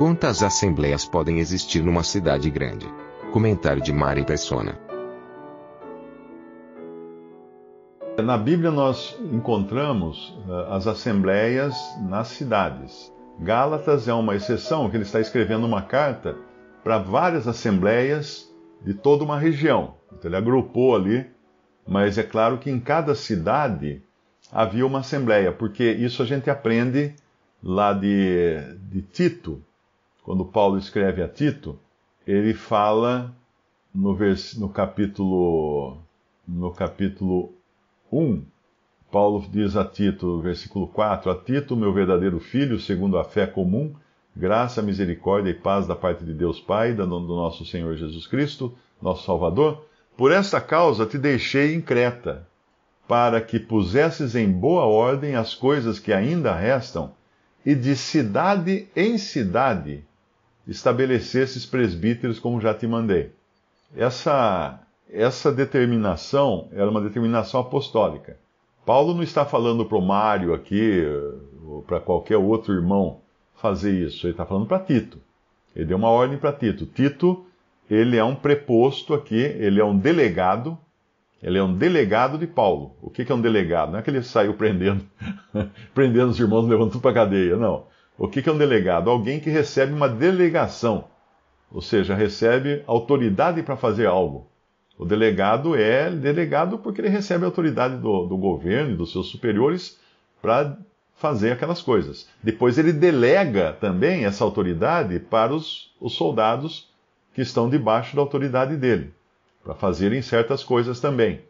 Quantas assembleias podem existir numa cidade grande? Comentário de Mari Persona. Na Bíblia nós encontramos as assembleias nas cidades. Gálatas é uma exceção, que ele está escrevendo uma carta para várias assembleias de toda uma região. Então ele agrupou ali, mas é claro que em cada cidade havia uma assembleia, porque isso a gente aprende lá de Tito. Quando Paulo escreve a Tito, ele fala no capítulo 1, Paulo diz a Tito, versículo 4, a Tito, meu verdadeiro filho, segundo a fé comum, graça, misericórdia e paz da parte de Deus Pai, do nosso Senhor Jesus Cristo, nosso Salvador, por esta causa te deixei em Creta, para que pusesses em boa ordem as coisas que ainda restam, e de cidade em cidade estabelecesses presbíteros como já te mandei. Essa determinação era uma determinação apostólica. Paulo não está falando para o Mário aqui, ou para qualquer outro irmão fazer isso. Ele está falando para Tito. Ele deu uma ordem para Tito. Tito, ele é um preposto aqui, ele é um delegado de Paulo. O que é um delegado? Não é que ele saiu prendendo os irmãos, levando tudo para a cadeia, não. O que é um delegado? Alguém que recebe uma delegação, ou seja, recebe autoridade para fazer algo. O delegado é delegado porque ele recebe a autoridade do governo e dos seus superiores para fazer aquelas coisas. Depois ele delega também essa autoridade para os soldados que estão debaixo da autoridade dele, para fazerem certas coisas também.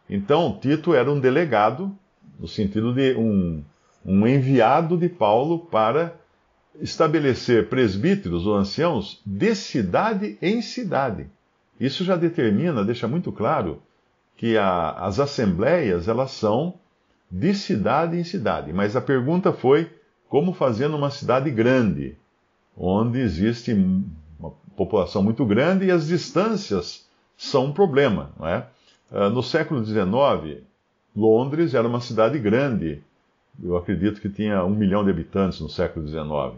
Então, Tito era um delegado, no sentido de um enviado de Paulo para estabelecer presbíteros ou anciãos de cidade em cidade. Isso já determina, deixa muito claro, que as assembleias, elas são de cidade em cidade. Mas a pergunta foi, como fazer numa cidade grande, onde existe uma população muito grande e as distâncias são um problema, não é? No século XIX, Londres era uma cidade grande. Eu acredito que tinha 1 milhão de habitantes no século XIX.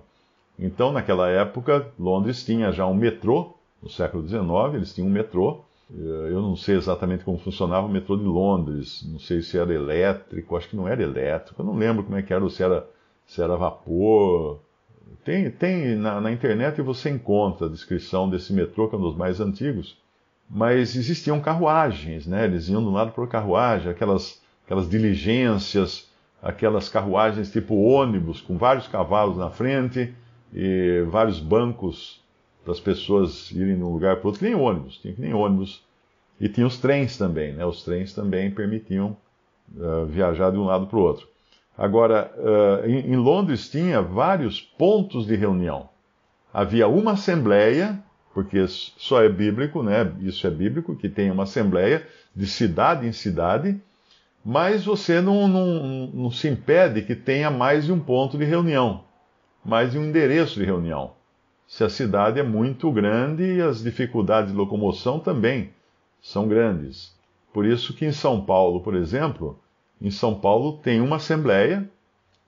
Então, naquela época, Londres tinha já um metrô. No século XIX, eles tinham um metrô. Eu não sei exatamente como funcionava o metrô de Londres. Não sei se era elétrico, acho que não era elétrico. Eu não lembro como é que era, se era vapor. Na internet você encontra a descrição desse metrô, que é um dos mais antigos. Mas existiam carruagens, né? Eles iam de um lado para o carruagem, aquelas diligências, aquelas carruagens tipo ônibus, com vários cavalos na frente e vários bancos para as pessoas irem de um lugar para o outro, que nem ônibus. E tinha os trens também, né? Os trens também permitiam viajar de um lado para o outro. Agora, em Londres tinha vários pontos de reunião. Havia uma assembleia, porque só é bíblico, né? Isso é bíblico, que tem uma assembleia de cidade em cidade, mas você não se impede que tenha mais de um ponto de reunião, mais de um endereço de reunião. Se a cidade é muito grande, as dificuldades de locomoção também são grandes. Por isso que em São Paulo, por exemplo, em São Paulo tem uma assembleia,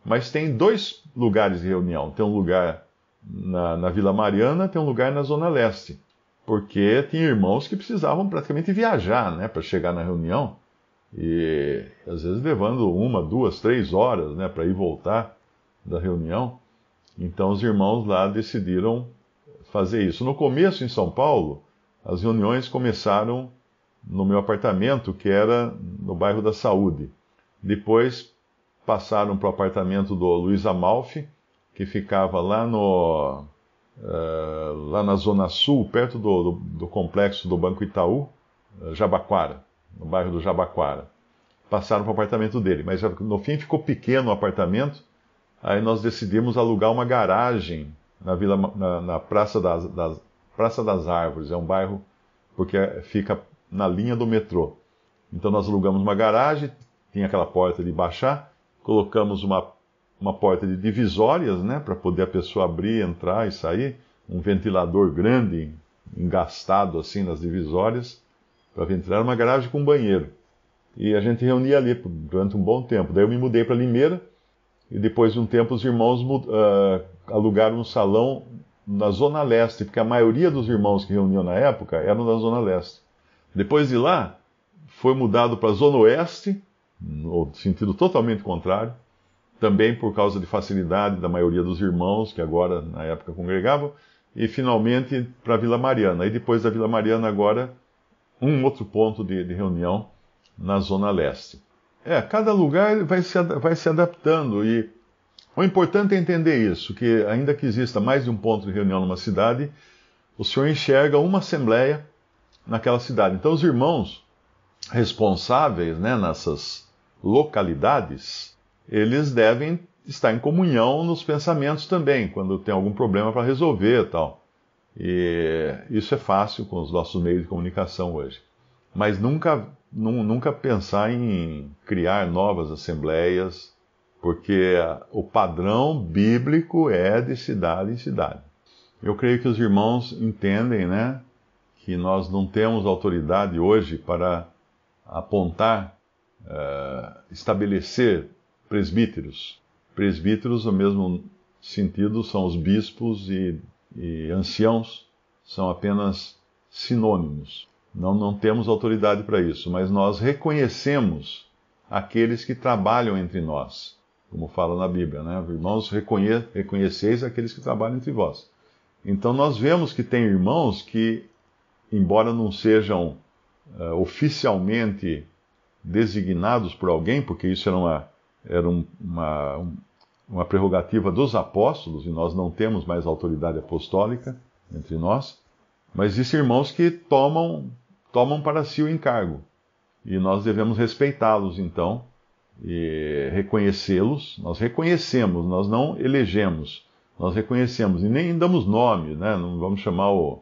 mas tem 2 lugares de reunião. Tem um lugar na Vila Mariana, tem um lugar na Zona Leste. Porque tinha irmãos que precisavam praticamente viajar, né, para chegar na reunião. E às vezes levando 1, 2, 3 horas, né, para ir e voltar da reunião. Então os irmãos lá decidiram fazer isso. No começo, em São Paulo, as reuniões começaram no meu apartamento, que era no bairro da Saúde. Depois passaram para o apartamento do Luiz Amalfi, que ficava lá na Zona Sul, perto do complexo do Banco Itaú, Jabaquara, no bairro do Jabaquara. Passaram para o apartamento dele, mas no fim ficou pequeno o apartamento. Aí nós decidimos alugar uma garagem na Praça das Árvores. É um bairro porque fica na linha do metrô. Então nós alugamos uma garagem, tinha aquela porta de baixar, colocamos uma porta de divisórias, né, para poder a pessoa abrir, entrar e sair, um ventilador grande, engastado assim nas divisórias, para ventilar, uma garagem com banheiro. E a gente reunia ali durante um bom tempo. Daí eu me mudei para Limeira, e depois de um tempo os irmãos alugaram um salão na Zona Leste, porque a maioria dos irmãos que reuniam na época eram da Zona Leste. Depois de lá, foi mudado para a Zona Oeste, no sentido totalmente contrário, também por causa de facilidade da maioria dos irmãos, que agora, na época, congregavam, e finalmente para a Vila Mariana. E depois da Vila Mariana, agora, um outro ponto de reunião na Zona Leste. Cada lugar vai se adaptando, e o importante é entender isso, que ainda que exista mais de um ponto de reunião numa cidade, o Senhor enxerga uma assembleia naquela cidade. Então os irmãos responsáveis, né, nessas localidades, eles devem estar em comunhão nos pensamentos também, quando tem algum problema para resolver e tal. E isso é fácil com os nossos meios de comunicação hoje. Mas nunca pensar em criar novas assembleias, porque o padrão bíblico é de cidade em cidade. Eu creio que os irmãos entendem, né, que nós não temos autoridade hoje para apontar, estabelecer presbíteros. Presbíteros, no mesmo sentido, são os bispos e anciãos, são apenas sinônimos. Não temos autoridade para isso, mas nós reconhecemos aqueles que trabalham entre nós, como fala na Bíblia, né? Irmãos, reconheceis aqueles que trabalham entre vós. Então nós vemos que tem irmãos que, embora não sejam oficialmente designados por alguém, porque isso era uma prerrogativa dos apóstolos, e nós não temos mais autoridade apostólica entre nós, mas existem irmãos que tomam para si o encargo, e nós devemos respeitá-los então, e reconhecê-los. Nós reconhecemos, nós não elegemos, nós reconhecemos, e nem damos nome, né? Não vamos chamar o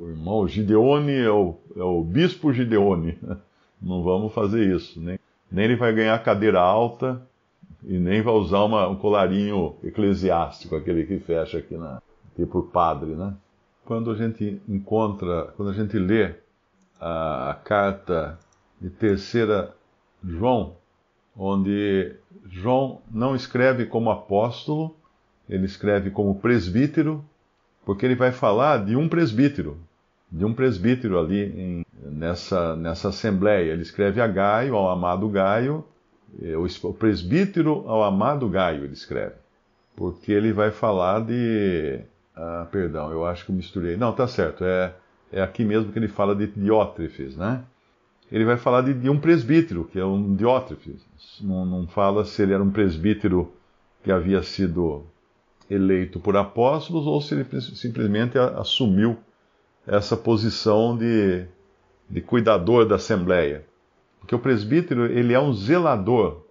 irmão Gideone, é o bispo Gideone, não vamos fazer isso, nem ele vai ganhar cadeira alta, e nem vai usar um colarinho eclesiástico, aquele que fecha aqui tipo padre, né? Quando a gente lê a carta de 3 João, onde João não escreve como apóstolo, ele escreve como presbítero, porque ele vai falar de um presbítero ali nessa assembleia. Ele escreve a Gaio, ao amado Gaio, o presbítero ao amado Gaio, ele escreve. Porque ele vai falar de... perdão, eu acho que eu misturei. Não, tá certo, é aqui mesmo que ele fala de Diótrefes, né? Ele vai falar de um presbítero, que é um Diótrefes. Não fala se ele era um presbítero que havia sido eleito por apóstolos, ou se ele simplesmente assumiu essa posição de cuidador da assembleia. Porque o presbítero, ele é um zelador.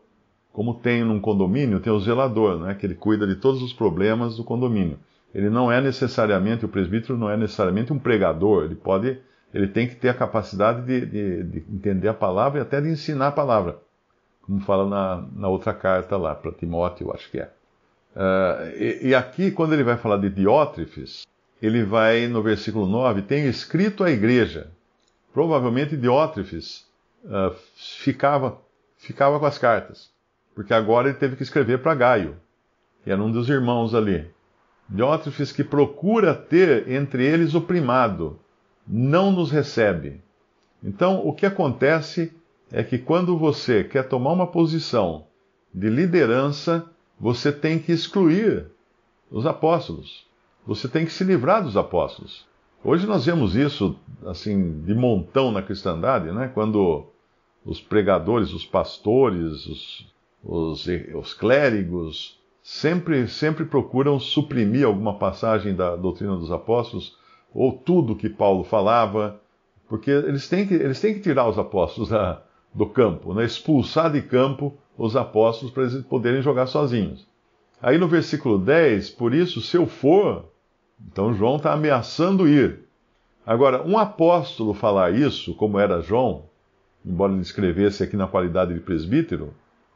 Como tem num condomínio, tem o zelador, né, que ele cuida de todos os problemas do condomínio. O presbítero não é necessariamente um pregador, ele tem que ter a capacidade de entender a palavra e até de ensinar a palavra. Como fala na outra carta lá, para Timóteo, acho que é. E aqui, quando ele vai falar de Diótrefes, ele vai, no versículo 9, tem escrito à igreja. Provavelmente Diótrefes ficava com as cartas, porque agora ele teve que escrever para Gaio, que era um dos irmãos ali. Diótrefes, que procura ter entre eles o primado, não nos recebe. Então, o que acontece é que quando você quer tomar uma posição de liderança, você tem que excluir os apóstolos. Você tem que se livrar dos apóstolos. Hoje nós vemos isso assim de montão na cristandade, né? Quando os pregadores, os pastores, os clérigos sempre procuram suprimir alguma passagem da doutrina dos apóstolos, ou tudo que Paulo falava, porque eles têm que tirar os apóstolos do campo, né? Expulsar de campo os apóstolos para eles poderem jogar sozinhos. Aí no versículo 10, por isso, se eu for, então João está ameaçando ir. Agora, um apóstolo falar isso, como era João, embora ele escrevesse aqui na qualidade de presbítero,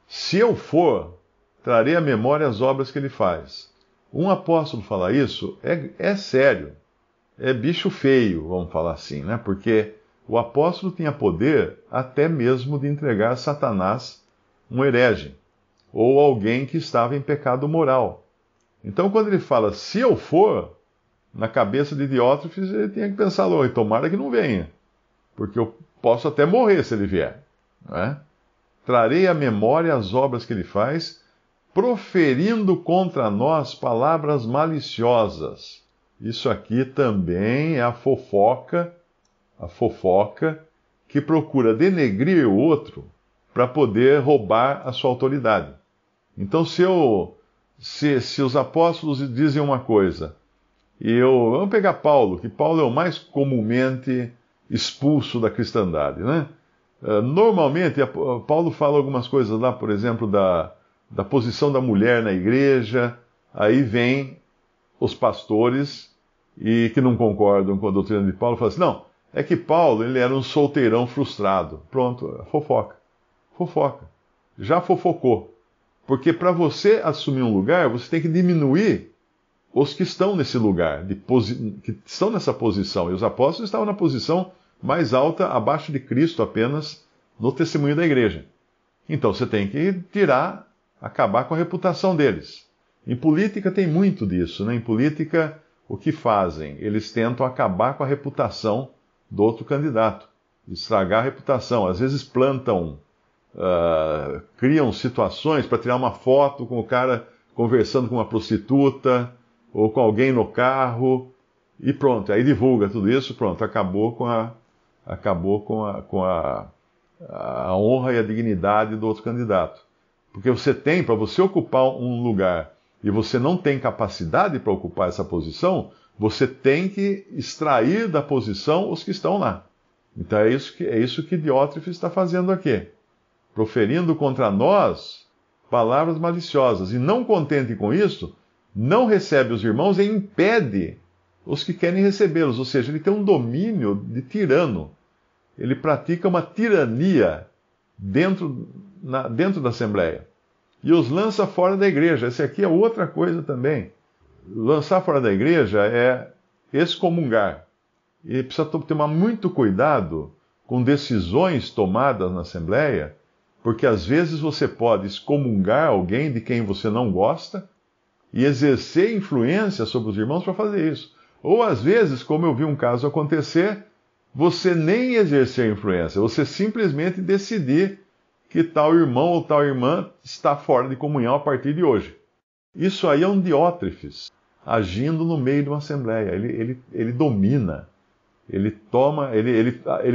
se eu for, trarei à memória as obras que ele faz. Um apóstolo falar isso é sério, é bicho feio, vamos falar assim, né? Porque o apóstolo tinha poder até mesmo de entregar a Satanás um herege, ou alguém que estava em pecado moral. Então, quando ele fala, se eu for, na cabeça de Diótrefes, ele tinha que pensar logo, tomara que não venha, porque eu posso até morrer se ele vier. Não é? Trarei à memória as obras que ele faz, proferindo contra nós palavras maliciosas. Isso aqui também é a fofoca que procura denegrir o outro para poder roubar a sua autoridade. Então, se os apóstolos dizem uma coisa, vamos pegar Paulo, que Paulo é o mais comumente expulso da cristandade, né? Normalmente, Paulo fala algumas coisas lá, por exemplo, da posição da mulher na igreja, aí vem os pastores e que não concordam com a doutrina de Paulo, falam assim, não, é que Paulo ele era um solteirão frustrado. Pronto, fofoca. Já fofocou. Porque para você assumir um lugar, você tem que diminuir os que estão nesse lugar, que estão nessa posição. E os apóstolos estavam na posição mais alta, abaixo de Cristo apenas, no testemunho da igreja. Então você tem que acabar com a reputação deles. Em política tem muito disso, né? Em política, o que fazem? Eles tentam acabar com a reputação do outro candidato, estragar a reputação. Às vezes criam situações para tirar uma foto com o cara conversando com uma prostituta ou com alguém no carro e pronto, aí divulga tudo isso, pronto, acabou com a honra e a dignidade do outro candidato. Porque para você ocupar um lugar e você não tem capacidade para ocupar essa posição, você tem que extrair da posição os que estão lá. Então é isso que Diótrefes está fazendo aqui. Proferindo contra nós palavras maliciosas. E não contente com isso, não recebe os irmãos e impede os que querem recebê-los. Ou seja, ele tem um domínio de tirano. Ele pratica uma tirania dentro da Assembleia. E os lança fora da igreja. Essa aqui é outra coisa também. Lançar fora da igreja é excomungar. E precisa tomar muito cuidado com decisões tomadas na Assembleia, porque às vezes você pode excomungar alguém de quem você não gosta e exercer influência sobre os irmãos para fazer isso. Ou às vezes, como eu vi um caso acontecer, você nem exercer influência, você simplesmente decidir que tal irmão ou tal irmã está fora de comunhão a partir de hoje. Isso aí é um Diótrefes agindo no meio de uma assembleia. Ele domina, ele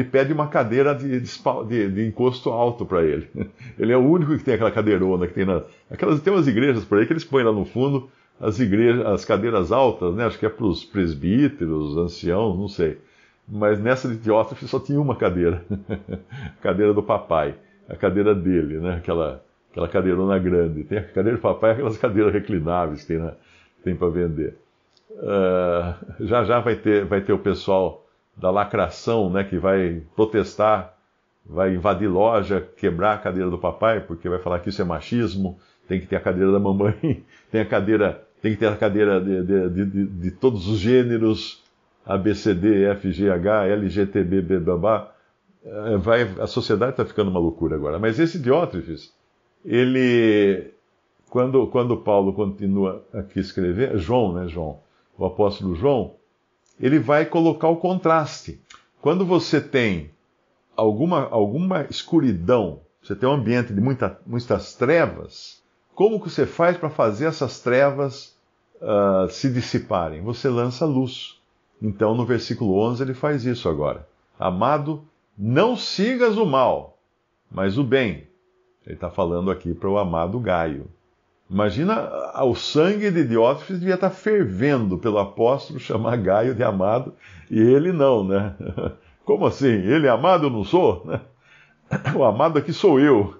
pede uma cadeira de encosto alto para ele. Ele é o único que tem aquela cadeirona que tem tem umas igrejas por aí que eles põem lá no fundo as cadeiras altas, né? Acho que é para os presbíteros, anciãos, não sei. Mas nessa de Diótrefes só tinha uma cadeira, a cadeira do papai, a cadeira dele, né? Aquela cadeirona grande. Tem a cadeira do papai, aquelas cadeiras reclináveis que tem para vender. Já vai ter o pessoal da lacração, né? Que vai protestar, vai invadir loja, quebrar a cadeira do papai, porque vai falar que isso é machismo. Tem que ter a cadeira da mamãe, tem que ter a cadeira de todos os gêneros. A, B, C, D, F, G, H, L, G, T, B, B, babá. A sociedade está ficando uma loucura agora. Mas esse Diótrefes, quando Paulo continua aqui a escrever, João, o apóstolo João, ele vai colocar o contraste. Quando você tem alguma escuridão, você tem um ambiente de muitas trevas, como que você faz para fazer essas trevas se dissiparem? Você lança luz. Então, no versículo 11, ele faz isso agora. Amado, não sigas o mal, mas o bem. Ele está falando aqui para o amado Gaio. Imagina, o sangue de Diótrefes devia estar fervendo pelo apóstolo chamar Gaio de amado, e ele não, né? Como assim? Ele é amado, eu não sou? O amado aqui sou eu.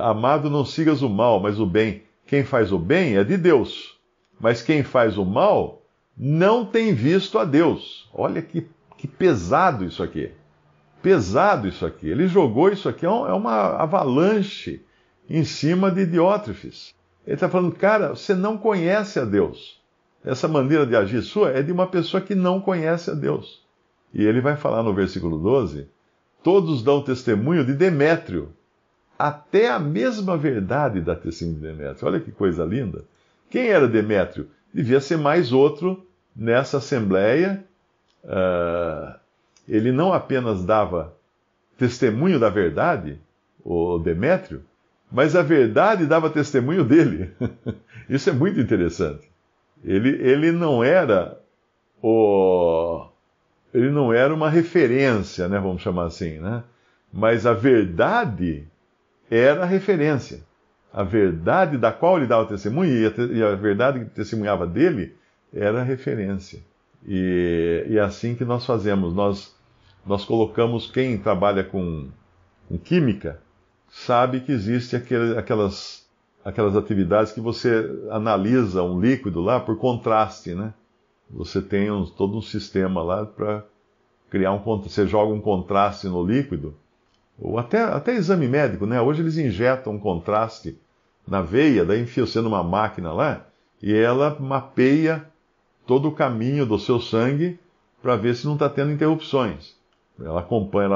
Amado, não sigas o mal, mas o bem. Quem faz o bem é de Deus, mas quem faz o mal não tem visto a Deus. Olha que pesado isso aqui. Pesado isso aqui. Ele jogou isso aqui, é uma avalanche em cima de Diótrefes. Ele está falando, cara, você não conhece a Deus. Essa maneira de agir sua é de uma pessoa que não conhece a Deus. E ele vai falar no versículo 12, todos dão testemunho de Demétrio. Até a mesma verdade dá testemunho de Demétrio. Olha que coisa linda. Quem era Demétrio? Devia ser mais outro nessa assembleia. Ele não apenas dava testemunho da verdade, o Demétrio, mas a verdade dava testemunho dele. Isso é muito interessante. Ele não era uma referência, né, vamos chamar assim, né? Mas a verdade era a referência. A verdade da qual ele dava testemunho e a verdade que testemunhava dele era a referência. E é assim que nós fazemos. Nós colocamos quem trabalha com química, sabe que existe aquelas atividades que você analisa um líquido lá por contraste, né? Você tem todo um sistema lá para criar você joga um contraste no líquido, ou até exame médico, né? Hoje eles injetam um contraste na veia, daí enfia você numa máquina lá, e ela mapeia todo o caminho do seu sangue para ver se não está tendo interrupções. Ela acompanha,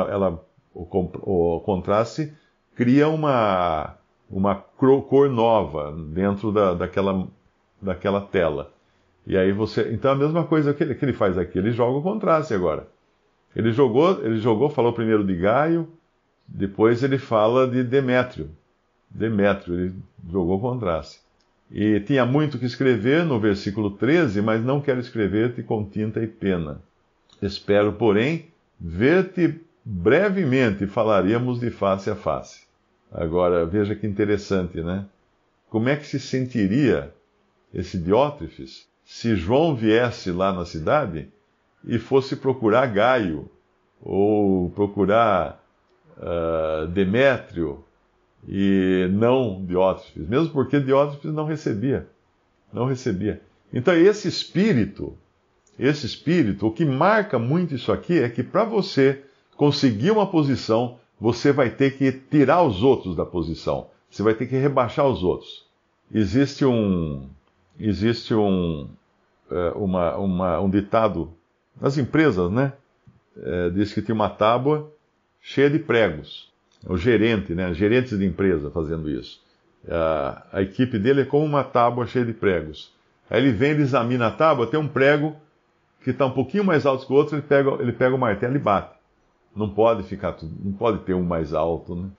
o contraste cria uma cor nova dentro daquela tela. E aí então a mesma coisa que ele faz aqui, ele joga o contraste agora. Ele jogou, falou primeiro de Gaio, depois ele fala de Demétrio. Ele jogou o contraste. E tinha muito que escrever no versículo 13, mas não quero escrever-te com tinta e pena. Espero, porém, ver-te brevemente, falaremos de face a face. Agora, veja que interessante, né? Como é que se sentiria esse Diótrefes se João viesse lá na cidade e fosse procurar Gaio, ou procurar Demétrio, e não Diótrefes, mesmo porque Diótrefes não recebia. Então esse espírito, o que marca muito isso aqui é que para você conseguir uma posição, você vai ter que tirar os outros da posição. Você vai ter que rebaixar os outros. Existe um ditado nas empresas, né? Diz que tinha uma tábua cheia de pregos. O gerente, né? Gerentes de empresa fazendo isso. A equipe dele é como uma tábua cheia de pregos. Aí ele vem, ele examina a tábua, tem um prego que está um pouquinho mais alto que o outro, ele pega o martelo e bate. Não pode ter um mais alto, né?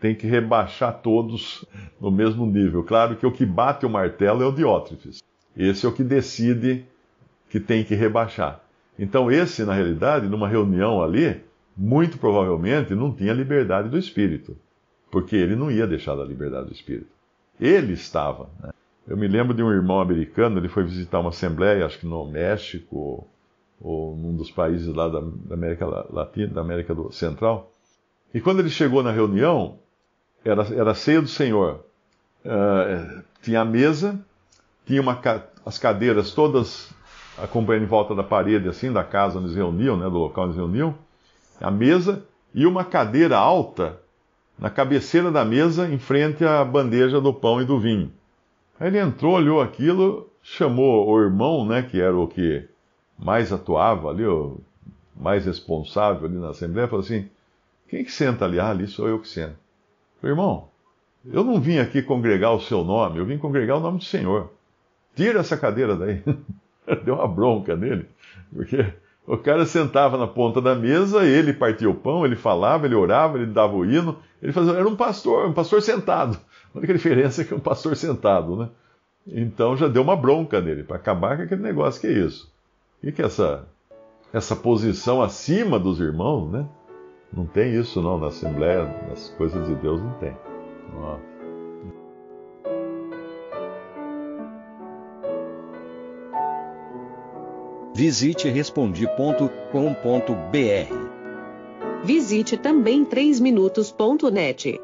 Tem que rebaixar todos no mesmo nível. Claro que o que bate o martelo é o Diótrefes. Esse é o que decide que tem que rebaixar. Então esse, na realidade, numa reunião ali, muito provavelmente não tinha liberdade do espírito, porque ele não ia deixar da liberdade do espírito. Ele estava, né? Eu me lembro de um irmão americano, ele foi visitar uma assembleia, acho que no México, ou num dos países lá da América Latina, da América Central. E quando ele chegou na reunião, era a ceia do Senhor. Tinha a mesa, tinha as cadeiras todas acompanhando em volta da parede, assim, da casa onde eles reuniam, né, do local onde eles reuniam. A mesa e uma cadeira alta na cabeceira da mesa, em frente à bandeja do pão e do vinho. Aí ele entrou, olhou aquilo, chamou o irmão, né, que era o que mais atuava ali, o mais responsável ali na assembleia, falou assim: quem que senta ali? Ali sou eu que sento. Eu falei: irmão, eu não vim aqui congregar o seu nome, eu vim congregar o nome do Senhor. Tira essa cadeira daí. Deu uma bronca nele, porque o cara sentava na ponta da mesa, ele partia o pão, ele falava, ele orava, ele dava o hino, era um pastor sentado. A única diferença é que é um pastor sentado, né? Então já deu uma bronca nele, para acabar com aquele negócio. Que é isso? O que é essa posição acima dos irmãos, né? Não tem isso não, na Assembleia, nas coisas de Deus não tem. Nossa. Visite Respondi.com.br. Visite também 3minutos.net.